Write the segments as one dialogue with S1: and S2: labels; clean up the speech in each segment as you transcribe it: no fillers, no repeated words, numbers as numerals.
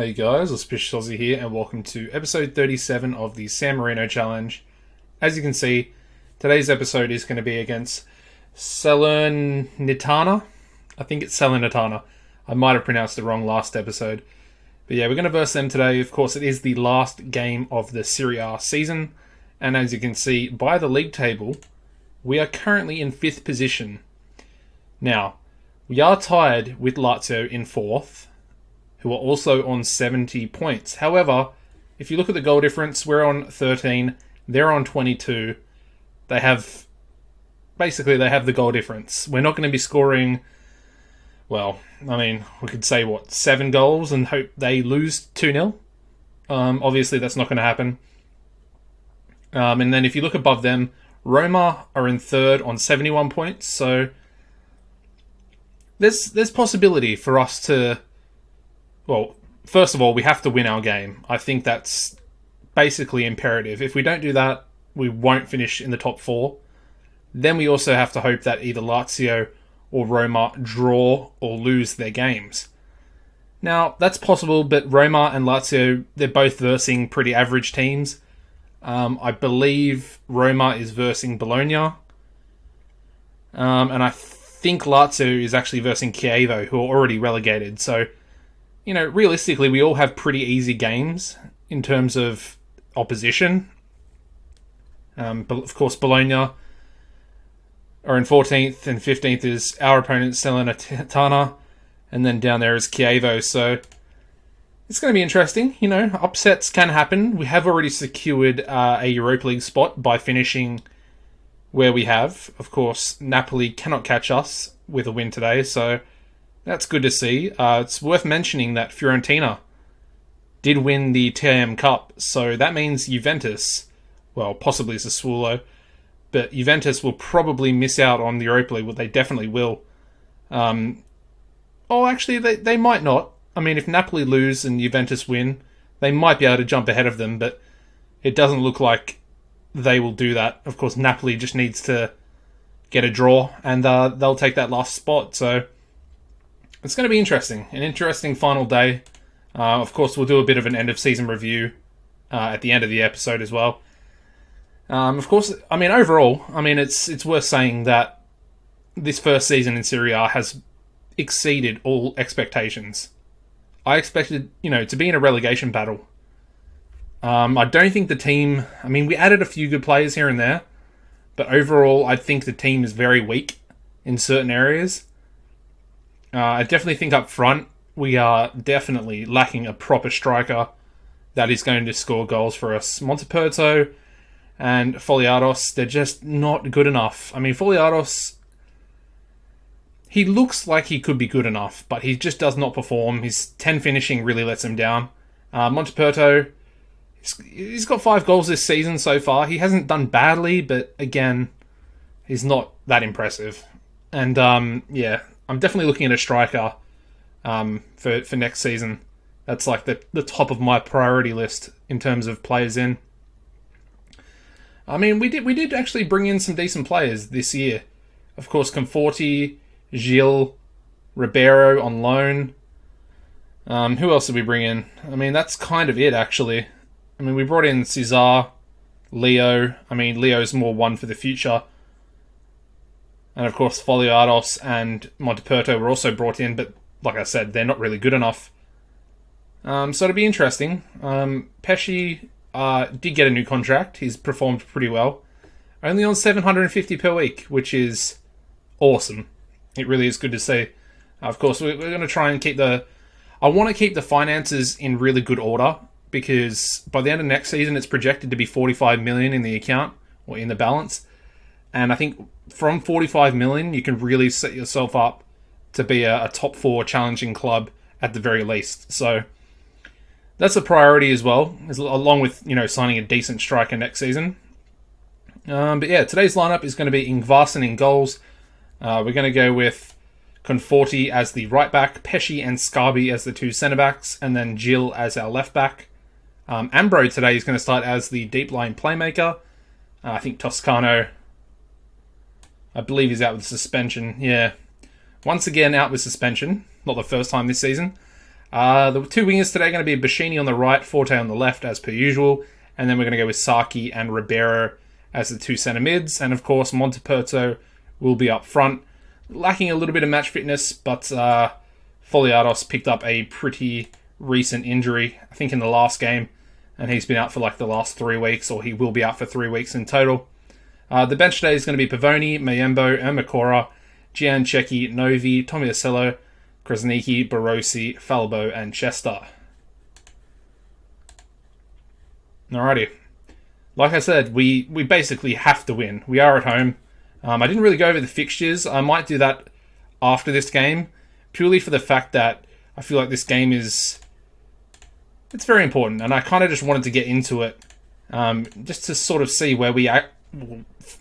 S1: Hey guys, AuspiciousSausie here, and welcome to episode 37 of the San Marino Challenge. As you can see, today's episode is going to be against Salernitana. I think it's Salernitana. I might have pronounced it wrong last episode. But yeah, we're going to verse them today. Of course, it is the last game of the Serie A season. And as you can see by the league table, we are currently in 5th position. Now, we are tied with Lazio in 4th, who are also on 70 points. However, if you look at the goal difference, we're on 13, they're on 22. They have the goal difference. We're not going to be scoring, we could say, 7 goals and hope they lose 2-0. Obviously, that's not going to happen. And then if you look above them, Roma are in 3rd on 71 points. So there's possibility for us to... Well, first of all, we have to win our game. I think that's basically imperative. If we don't do that, we won't finish in the top 4. Then we also have to hope that either Lazio or Roma draw or lose their games. Now, that's possible, but Roma and Lazio, they're both versing pretty average teams. I believe Roma is versing Bologna. And I think Lazio is actually versing Chievo, who are already relegated. So, realistically, we all have pretty easy games in terms of opposition. But of course, Bologna are in 14th, and 15th is our opponent, Salernitana, and then down there is Chievo. So it's going to be interesting. Upsets can happen. We have already secured a Europa League spot by finishing where we have. Of course, Napoli cannot catch us with a win today, so that's good to see. It's worth mentioning that Fiorentina did win the TAM Cup, so that means Juventus, possibly Sassuolo, but Juventus will probably miss out on the Europa League. Well, they definitely will. Actually, they might not. I mean, if Napoli lose and Juventus win, they might be able to jump ahead of them, but it doesn't look like they will do that. Of course, Napoli just needs to get a draw, and they'll take that last spot, so it's going to be interesting. An interesting final day. Of course, we'll do a bit of an end-of-season review at the end of the episode as well. Overall, it's worth saying that this first season in Serie A has exceeded all expectations. I expected, to be in a relegation battle. I don't think the team... we added a few good players here and there, but overall, I think the team is very weak in certain areas. I definitely think up front, we are definitely lacking a proper striker that is going to score goals for us. Montepurto and Foliados, they're just not good enough. Foliados, he looks like he could be good enough, but he just does not perform. His 10 finishing really lets him down. Montepurto, he's got 5 goals this season so far. He hasn't done badly, but again, he's not that impressive. And I'm definitely looking at a striker for next season. That's like the top of my priority list in terms of players in. We did actually bring in some decent players this year. Of course, Conforti, Gil, Ribeiro on loan. Who else did we bring in? That's kind of it, actually. We brought in Cesar, Leo. Leo's more one for the future. And of course, Foliados and Montepurto were also brought in, but like I said, they're not really good enough. So it'll be interesting. Pesci did get a new contract. He's performed pretty well. Only on $750 per week, which is awesome. It really is good to see. Of course, we're going to try and I want to keep the finances in really good order, because by the end of next season, it's projected to be 45 million in the account, or in the balance. And I think from 45 million, you can really set yourself up to be a top 4 challenging club at the very least. So that's a priority as well, along with, signing a decent striker next season. But yeah, today's lineup is going to be Ingvarsen in goals. We're going to go with Conforti as the right back, Pesci and Scarbi as the 2 centre backs, and then Gil as our left back. Ambro today is going to start as the deep line playmaker. I think Toscano, I believe he's out with suspension. Yeah. Once again, out with suspension. Not the first time this season. The two wingers today are going to be Bashini on the right, Forte on the left, as per usual. And then we're going to go with Saki and Ribeiro as the two centre mids. And of course, Monteperto will be up front. Lacking a little bit of match fitness, but Foliados picked up a pretty recent injury, I think in the last game. And he's been out for like the last 3 weeks, or he will be out for 3 weeks in total. The bench today is going to be Pavoni, Mayembo, Ermacora, Gianchecchi, Novi, Tomiasello, Krasniki, Barossi, Falbo, and Chester. Alrighty. Like I said, we basically have to win. We are at home. I didn't really go over the fixtures. I might do that after this game, purely for the fact that I feel like this game it's very important, and I kind of just wanted to get into it, just to sort of see where we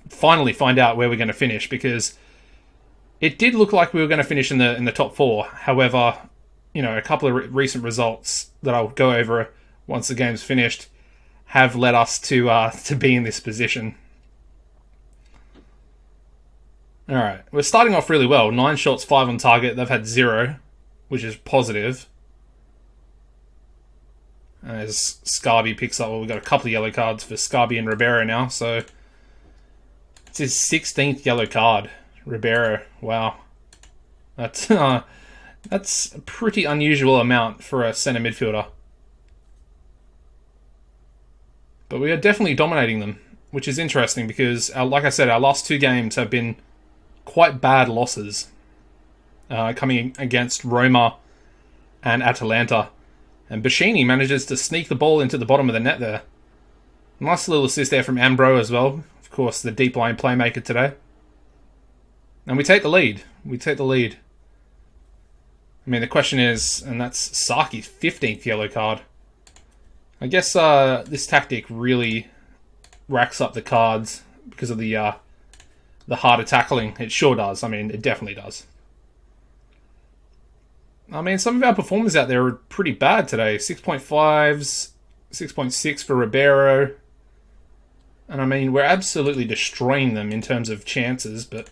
S1: finally find out where we're going to finish, because it did look like we were going to finish in the top 4. However, a couple of recent results that I'll go over once the game's finished have led us to be in this position. Alright, we're starting off really well. 9 shots, 5 on target. They've had 0, which is positive. As Scarby picks up, we've got a couple of yellow cards for Scarby and Ribeiro now, so it's his 16th yellow card. Ribeiro, wow. That's a pretty unusual amount for a centre midfielder. But we are definitely dominating them, which is interesting because, like I said, our last 2 games have been quite bad losses, coming against Roma and Atalanta. And Bashini manages to sneak the ball into the bottom of the net there. Nice little assist there from Ambro as well. Of course, the deep line playmaker today. And we take the lead. I mean, the question is, and that's Saki's 15th yellow card. I guess this tactic really racks up the cards because of the harder tackling. It sure does. I mean, it definitely does. I mean, some of our performers out there are pretty bad today. 6.5s, 6.6 for Ribeiro. And I mean, we're absolutely destroying them in terms of chances, but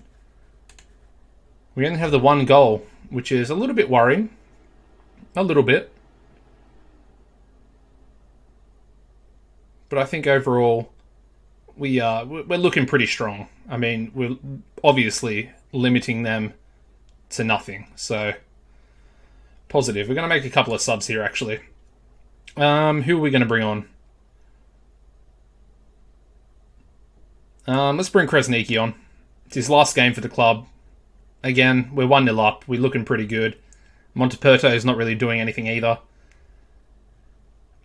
S1: we only have the 1 goal, which is a little bit worrying. A little bit. But I think overall, we're looking pretty strong. I mean, we're obviously limiting them to nothing. So, positive. We're going to make a couple of subs here, actually. Who are we going to bring on? Let's bring Krasniki on. It's his last game for the club. Again, we're 1-0 up. We're looking pretty good. Monteperto is not really doing anything either.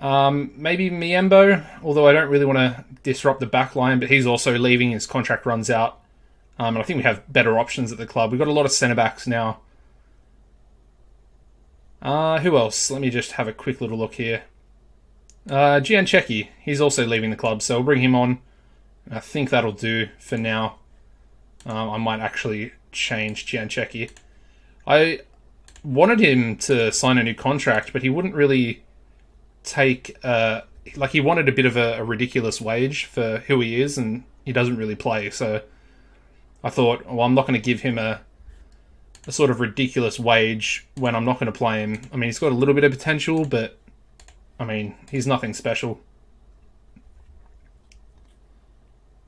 S1: Maybe Miembo, although I don't really want to disrupt the back line, but he's also leaving. His contract runs out. And I think we have better options at the club. We've got a lot of centre-backs now. Who else? Let me just have a quick little look here. Gianchecchi, he's also leaving the club, so we'll bring him on. I think that'll do for now. I might actually change Gianchecchi. I wanted him to sign a new contract, but he wouldn't really take... he wanted a bit of a ridiculous wage for who he is, and he doesn't really play, so I thought, well, I'm not going to give him a sort of ridiculous wage when I'm not going to play him. I mean, he's got a little bit of potential, but, I mean, he's nothing special.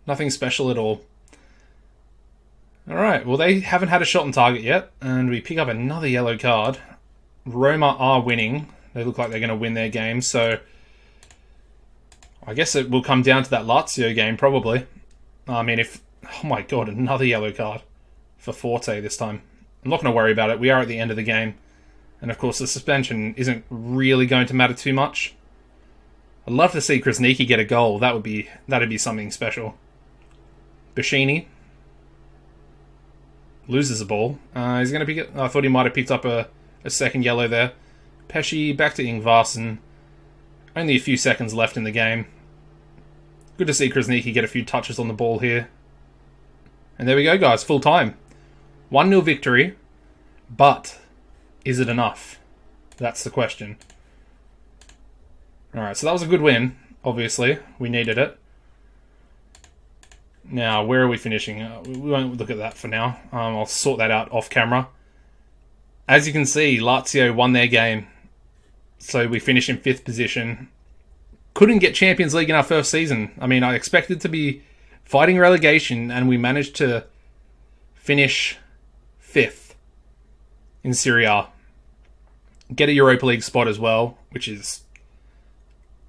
S1: Nothing special at all. Alright, well, they haven't had a shot on target yet, and we pick up another yellow card. Roma are winning. They look like they're going to win their game, so I guess it will come down to that Lazio game, probably. I mean, oh my god, another yellow card for Forte this time. I'm not going to worry about it. We are at the end of the game. And of course, the suspension isn't really going to matter too much. I'd love to see Krasniki get a goal. That'd be something special. Bashini loses the ball. He's going to pick it. I thought he might have picked up a second yellow there. Pesci back to Ingvarsen. Only a few seconds left in the game. Good to see Krasniki get a few touches on the ball here. And there we go, guys. Full time. 1-0 victory. But is it enough? That's the question. Alright, so that was a good win, obviously. We needed it. Now, where are we finishing? We won't look at that for now. I'll sort that out off camera. As you can see, Lazio won their game. So we finished in 5th position. Couldn't get Champions League in our first season. I mean, I expected to be fighting relegation, and we managed to finish 5th in Serie A. Get a Europa League spot as well, which is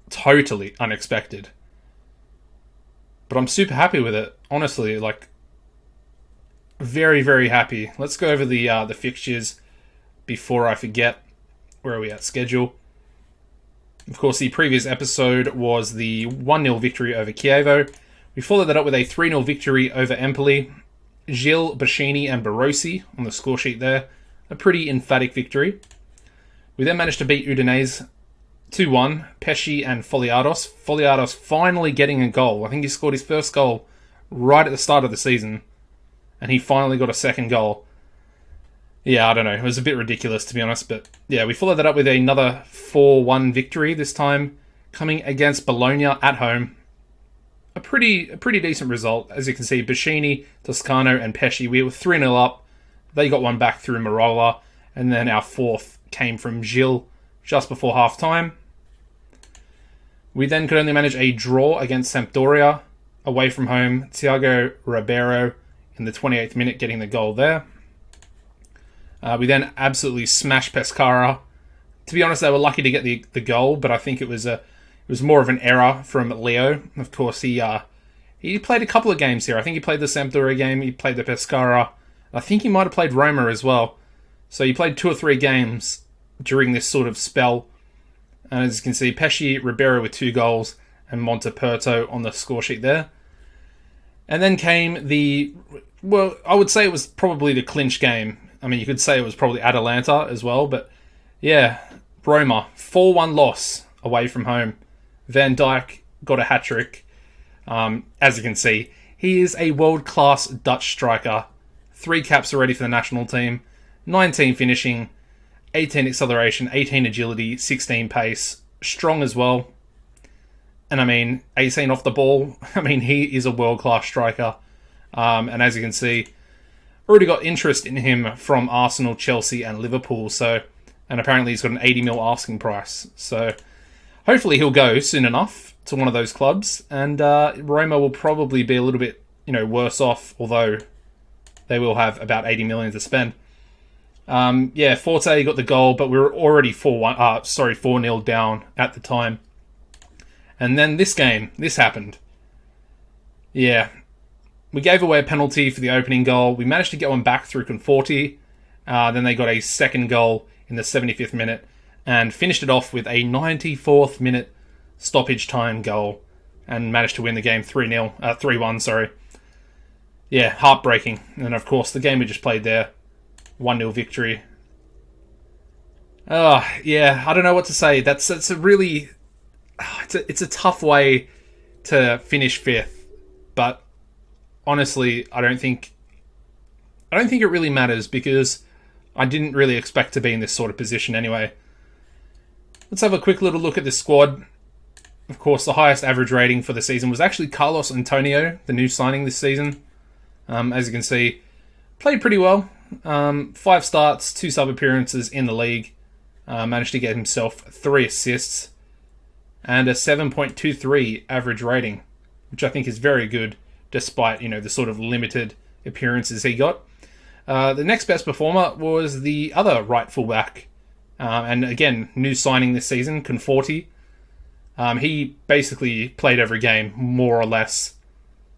S1: totally unexpected. But I'm super happy with it, honestly. Like, very, very happy. Let's go over the fixtures before I forget. Where are we at? Schedule. Of course, the previous episode was the 1-0 victory over Chievo. We followed that up with a 3-0 victory over Empoli. Gil, Bacchini, and Barossi on the score sheet there. A pretty emphatic victory. We then managed to beat Udinese 2-1. Pesci and Foliados. Foliados finally getting a goal. I think he scored his first goal right at the start of the season. And he finally got a second goal. Yeah, I don't know. It was a bit ridiculous, to be honest. But yeah, we followed that up with another 4-1 victory, this time coming against Bologna at home. A pretty decent result. As you can see, Bacchini, Toscano, and Pesci, we were 3-0 up. They got one back through Marola. And then our 4th came from Gil just before half-time. We then could only manage a draw against Sampdoria away from home. Thiago Ribeiro in the 28th minute getting the goal there. We then absolutely smashed Pescara. To be honest, they were lucky to get the goal, but I think it was more of an error from Leo. Of course, he played a couple of games here. I think he played the Sampdoria game, he played the Pescara. I think he might have played Roma as well. So he played 2 or 3 games during this sort of spell. And as you can see, Pesci, Ribeiro with 2 goals, and Monteperto on the score sheet there. And then came I would say it was probably the clinch game. I mean, you could say it was probably Atalanta as well, but yeah, Roma, 4-1 loss away from home. Van Dijk got a hat-trick. As you can see, he is a world-class Dutch striker. 3 caps already for the national team, 19 finishing, 18 acceleration, 18 agility, 16 pace, strong as well. And I mean, 18 off the ball. I mean, he is a world-class striker. And as you can see, already got interest in him from Arsenal, Chelsea, and Liverpool. And apparently he's got an 80 mil asking price. So hopefully he'll go soon enough to one of those clubs. And Roma will probably be a little bit, worse off, although they will have about 80 million to spend. Forte got the goal, but we were already 4-0 down at the time. And then this happened. Yeah. We gave away a penalty for the opening goal. We managed to get one back through Conforti. Then they got a second goal in the 75th minute and finished it off with a 94th minute stoppage time goal and managed to win the game 3-1, sorry. Yeah, heartbreaking. And of course, the game we just played there, 1-0 victory. I don't know what to say. That's a really... It's a tough way to finish 5th, but honestly, I don't think it really matters because I didn't really expect to be in this sort of position anyway. Let's have a quick little look at this squad. Of course, the highest average rating for the season was actually Carlos Antonio, the new signing this season. As you can see, played pretty well. 5 starts, 2 sub-appearances in the league. Managed to get himself 3 assists and a 7.23 average rating, which I think is very good, despite, the sort of limited appearances he got. The next best performer was the other right fullback, and again, new signing this season, Conforti. He basically played every game, more or less.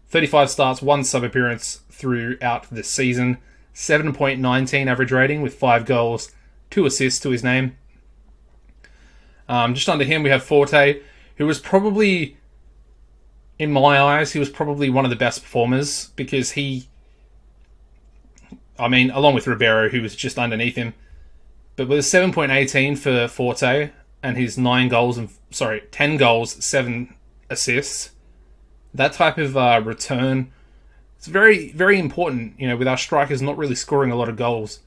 S1: 35 starts, 1 sub-appearance throughout the season, 7.19 average rating with 5 goals, 2 assists to his name. Just under him, we have Forte, who was probably... In my eyes, he was probably one of the best performers because along with Ribeiro, who was just underneath him, but with a 7.18 for Forte and his 10 goals, 7 assists, that type of return, it's very, very important, with our strikers not really scoring a lot of goals.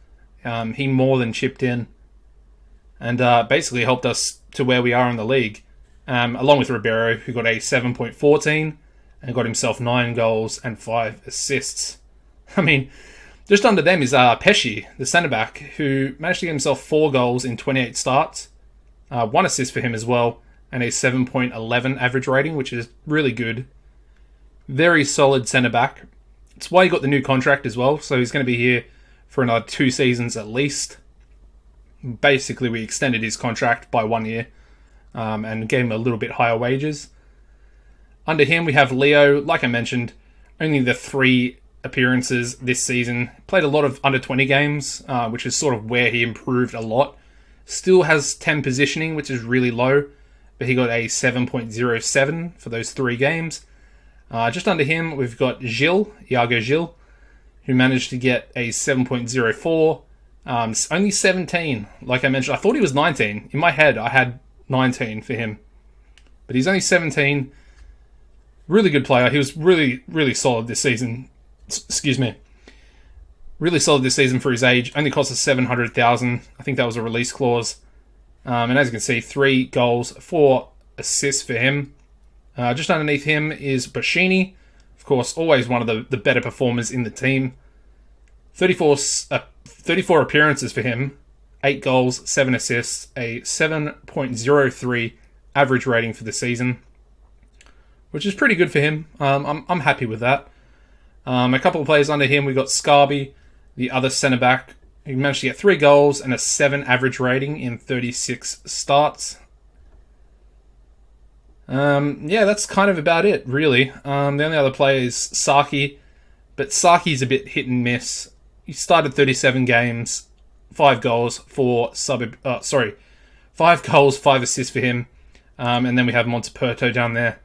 S1: He more than chipped in and basically helped us to where we are in the league. Along with Ribeiro, who got a 7.14 and got himself 9 goals and 5 assists. I mean, just under them is Pesci, the centre-back, who managed to get himself 4 goals in 28 starts. 1 assist for him as well, and a 7.11 average rating, which is really good. Very solid centre back. It's why he got the new contract as well, so he's going to be here for another 2 seasons at least. Basically, we extended his contract by 1 year and gave him a little bit higher wages. Under him, we have Leo. Like I mentioned, only the 3 appearances this season. Played a lot of under-20 games, which is sort of where he improved a lot. Still has 10 positioning, which is really low, but he got a 7.07 for those 3 games. Just under him, we've got Iago Gil, who managed to get a 7.04. Only 17. Like I mentioned, I thought he was 19. In my head, I had 19 for him. But he's only 17. Really good player. He was really, really solid this season. Excuse me. Really solid this season for his age. Only cost us 700,000. I think that was a release clause. And as you can see, 3 goals, 4 assists for him. Just underneath him is Bashini. Of course, always one of the better performers in the team. 34 appearances for him. 8 goals, 7 assists. A 7.03 average rating for the season, which is pretty good for him. I'm happy with that. A couple of players under him, we got Scarby, the other centre-back. He managed to get 3 goals and a 7 average rating in 36 starts. Yeah, that's kind of about it, really. The only other player is Saki, but Saki's a bit hit and miss. He started 37 games, 5 goals, 5 goals, 5 assists for him. And then we have Monteperto down there,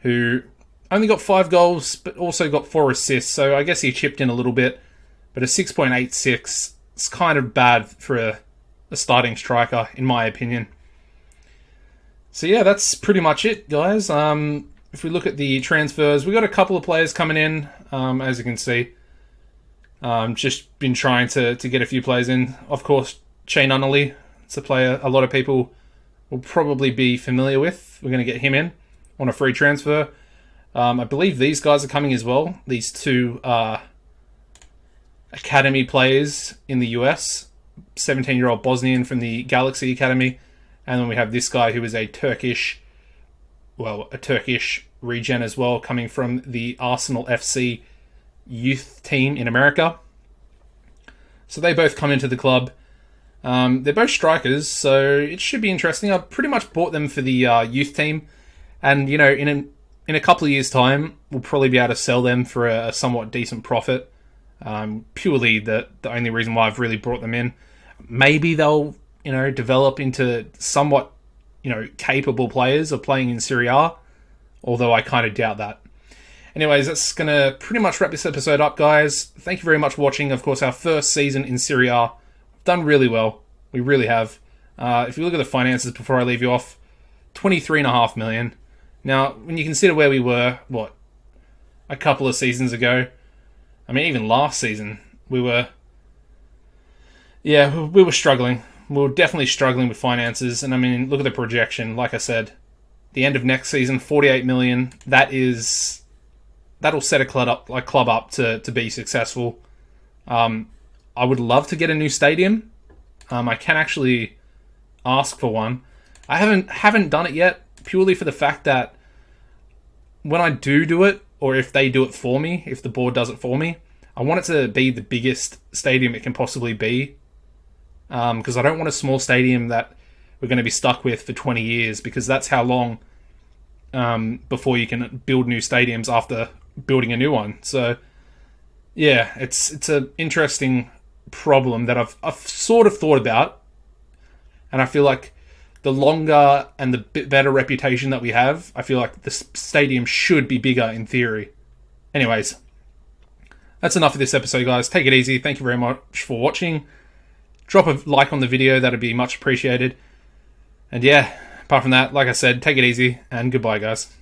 S1: who only got 5 goals, but also got 4 assists. So I guess he chipped in a little bit. But a 6.86 is kind of bad for a starting striker, in my opinion. So yeah, that's pretty much it, guys. If we look at the transfers, we got a couple of players coming in, as you can see. Just been trying to get a few players in. Of course, Shane Nunnally. It's a player a lot of people will probably be familiar with. We're going to get him in on a free transfer. I believe these guys are coming as well. These 2 academy players in the US. 17-year-old Bosnian from the Galaxy Academy. And then we have this guy who is a Turkish regen as well, coming from the Arsenal FC youth team in America. So they both come into the club. They're both strikers, so it should be interesting. I've pretty much bought them for the youth team, and you know, in a couple of years' time, we'll probably be able to sell them for a somewhat decent profit. Purely the only reason why I've really brought them in. Maybe they'll develop into somewhat capable players of playing in Serie A, although I kind of doubt that. Anyways, that's going to pretty much wrap this episode up, guys. Thank you very much for watching. Of course, our first season in Serie A. We've done really well. We really have. If you look at the finances before I leave you off, 23.5 million. Now, when you consider where we were, a couple of seasons ago, I mean, even last season, we were struggling. We were definitely struggling with finances. And I mean, look at the projection. Like I said, the end of next season, 48 million. That'll set a club up to be successful. I would love to get a new stadium. I can actually ask for one. I haven't done it yet, purely for the fact that when I do it, or if they do it for me, if the board does it for me, I want it to be the biggest stadium it can possibly be. Because I don't want a small stadium that we're going to be stuck with for 20 years, because that's how long before you can build new stadiums after building a new one. So yeah, it's an interesting problem that I've sort of thought about, and I feel like the longer and the bit better reputation that we have, I feel like the stadium should be bigger in theory. Anyways, that's enough of this episode, guys. Take it easy. Thank you very much for watching. Drop a like on the video, that'd be much appreciated. And yeah, apart from that, like I said, take it easy and goodbye, guys.